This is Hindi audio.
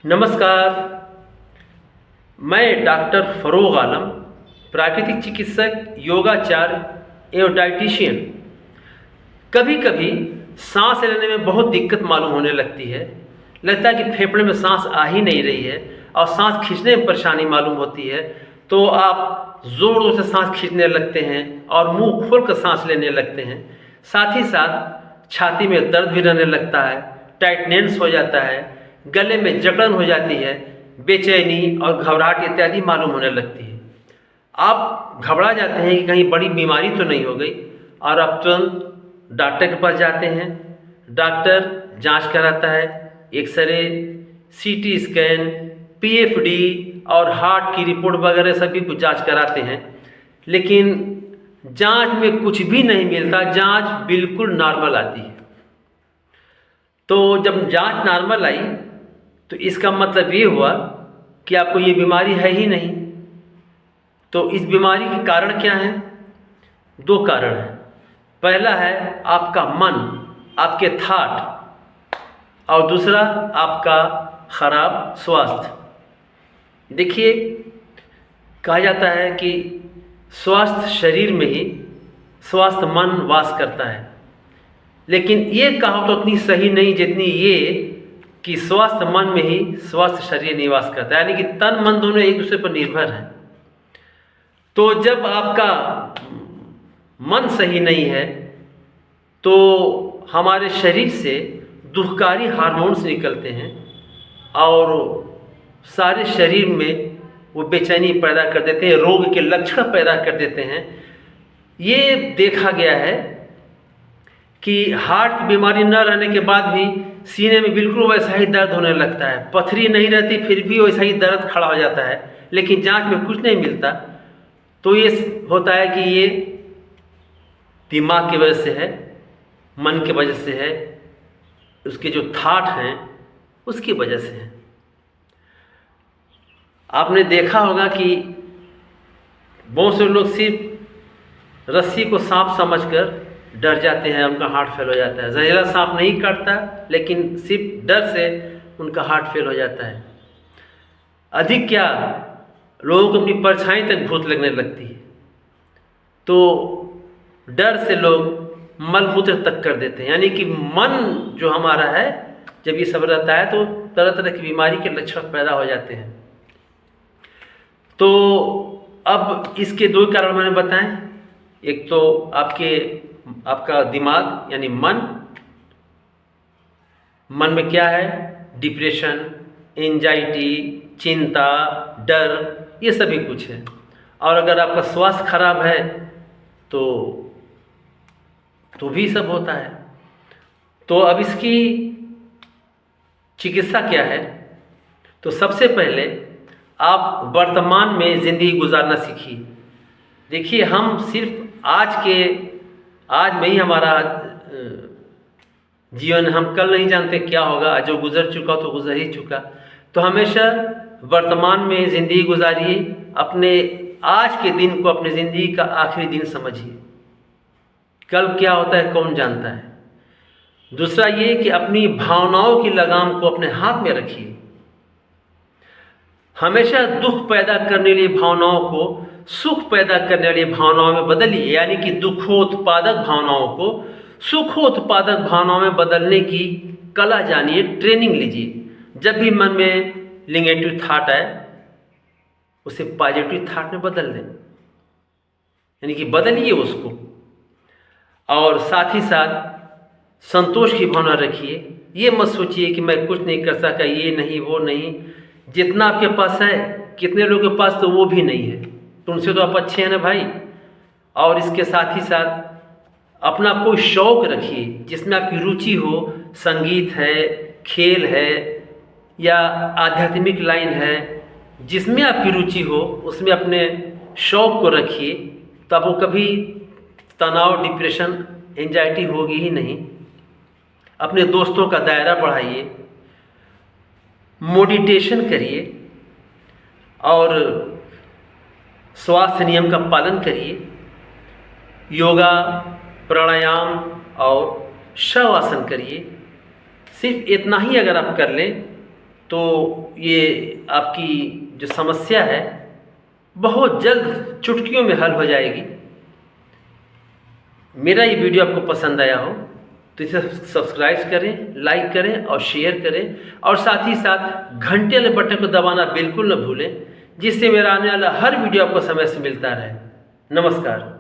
नमस्कार। मैं डॉक्टर फ़रोग़ आलम, प्राकृतिक चिकित्सक, योगाचार्य एवं डाइटिशियन। कभी कभी सांस लेने में बहुत दिक्कत मालूम होने लगती है। लगता है कि फेफड़े में सांस आ ही नहीं रही है और सांस खींचने में परेशानी मालूम होती है। तो आप ज़ोर ज़ोर से सांस खींचने लगते हैं और मुंह खोल कर सांस लेने लगते हैं। साथ ही साथ छाती में दर्द भी रहने लगता है, टाइटनेस हो जाता है, गले में जकड़न हो जाती है, बेचैनी और घबराहट इत्यादि मालूम होने लगती है। आप घबरा जाते हैं कि कहीं बड़ी बीमारी तो नहीं हो गई और आप तुरंत डॉक्टर के पास जाते हैं। डॉक्टर जांच कराता है, एक्सरे, सीटी स्कैन, पीएफडी और हार्ट की रिपोर्ट वगैरह सभी कुछ जांच कराते हैं, लेकिन जांच में कुछ भी नहीं मिलता। जांच बिल्कुल नॉर्मल आती है। तो जब जांच नॉर्मल आई तो इसका मतलब ये हुआ कि आपको ये बीमारी है ही नहीं। तो इस बीमारी के कारण क्या हैं? दो कारण हैं। पहला है आपका मन, आपके थॉट, और दूसरा आपका खराब स्वास्थ्य। देखिए, कहा जाता है कि स्वास्थ्य शरीर में ही स्वास्थ्य मन वास करता है, लेकिन ये कहावत तो उतनी सही नहीं जितनी ये कि स्वास्थ्य मन में ही स्वास्थ्य शरीर निवास करता है, यानी कि तन मन दोनों एक दूसरे पर निर्भर हैं। तो जब आपका मन सही नहीं है तो हमारे शरीर से दुखकारी हार्मोन्स निकलते हैं और सारे शरीर में वो बेचैनी पैदा कर देते हैं, रोग के लक्षण पैदा कर देते हैं। ये देखा गया है कि हार्ट की बीमारी न रहने के बाद भी सीने में बिल्कुल वैसा ही दर्द होने लगता है। पथरी नहीं रहती फिर भी वैसा ही दर्द खड़ा हो जाता है, लेकिन जांच में कुछ नहीं मिलता। तो ये होता है कि ये दिमाग की वजह से है, मन की वजह से है, उसके जो थॉट हैं उसकी वजह से है। आपने देखा होगा कि बहुत से लोग सिर्फ रस्सी को सांप समझकर डर जाते हैं, उनका हार्ट फेल हो जाता है। जहरीला सांप नहीं काटता, लेकिन सिर्फ डर से उनका हार्ट फेल हो जाता है। अधिक क्या, लोगों को अपनी परछाई तक भूत लगने लगती है। तो डर से लोग मल मूत्र तक कर देते हैं, यानी कि मन जो हमारा है जब ये सब रहता है तो तरह तरह की बीमारी के लक्षण पैदा हो जाते हैं। तो अब इसके दो कारण मैंने बताएं। एक तो आपका दिमाग यानी मन में क्या है? डिप्रेशन, एंजाइटी, चिंता, डर, ये सभी कुछ है। और अगर आपका स्वास्थ्य खराब है तो भी सब होता है। तो अब इसकी चिकित्सा क्या है? तो सबसे पहले आप वर्तमान में ज़िंदगी गुजारना सीखिए। देखिए, हम सिर्फ आज में ही हमारा जीवन, हम कल नहीं जानते क्या होगा। जो गुजर चुका तो गुजर ही चुका। तो हमेशा वर्तमान में ज़िंदगी गुजारिए। अपने आज के दिन को अपनी ज़िंदगी का आखिरी दिन समझिए। कल क्या होता है कौन जानता है। दूसरा ये कि अपनी भावनाओं की लगाम को अपने हाथ में रखिए। हमेशा दुख पैदा करने वाली भावनाओं को सुख पैदा करने वाली भावनाओं में बदलिए, यानी कि दुखोत्पादक भावनाओं को सुखोत्पादक भावनाओं में बदलने की कला जानिए, ट्रेनिंग लीजिए। जब भी मन में नेगेटिव थॉट आए उसे पॉजिटिव थॉट में बदल दें, यानी कि बदलिए उसको। और साथ ही साथ संतोष की भावना रखिए। ये मत सोचिए कि मैं कुछ नहीं कर सका, ये नहीं वो नहीं। जितना आपके पास है, कितने लोगों के पास तो वो भी नहीं है, तो उनसे तो आप अच्छे हैं ना भाई। और इसके साथ ही साथ अपना कोई शौक़ रखिए जिसमें आपकी रुचि हो। संगीत है, खेल है या आध्यात्मिक लाइन है, जिसमें आपकी रुचि हो उसमें अपने शौक़ को रखिए। तो आपको कभी तनाव, डिप्रेशन, एंजाइटी होगी ही नहीं। अपने दोस्तों का दायरा बढ़ाइए, मेडिटेशन करिए और स्वास्थ्य नियम का पालन करिए। योगा, प्राणायाम और शवासन करिए। सिर्फ इतना ही अगर आप कर लें तो ये आपकी जो समस्या है बहुत जल्द चुटकियों में हल हो जाएगी। मेरा ये वीडियो आपको पसंद आया हो तो इसे सब्सक्राइब करें, लाइक करें और शेयर करें, और साथ ही साथ घंटे वाले बटन को दबाना बिल्कुल न भूलें, जिससे मेरा आने वाला हर वीडियो आपको समय से मिलता रहे। नमस्कार।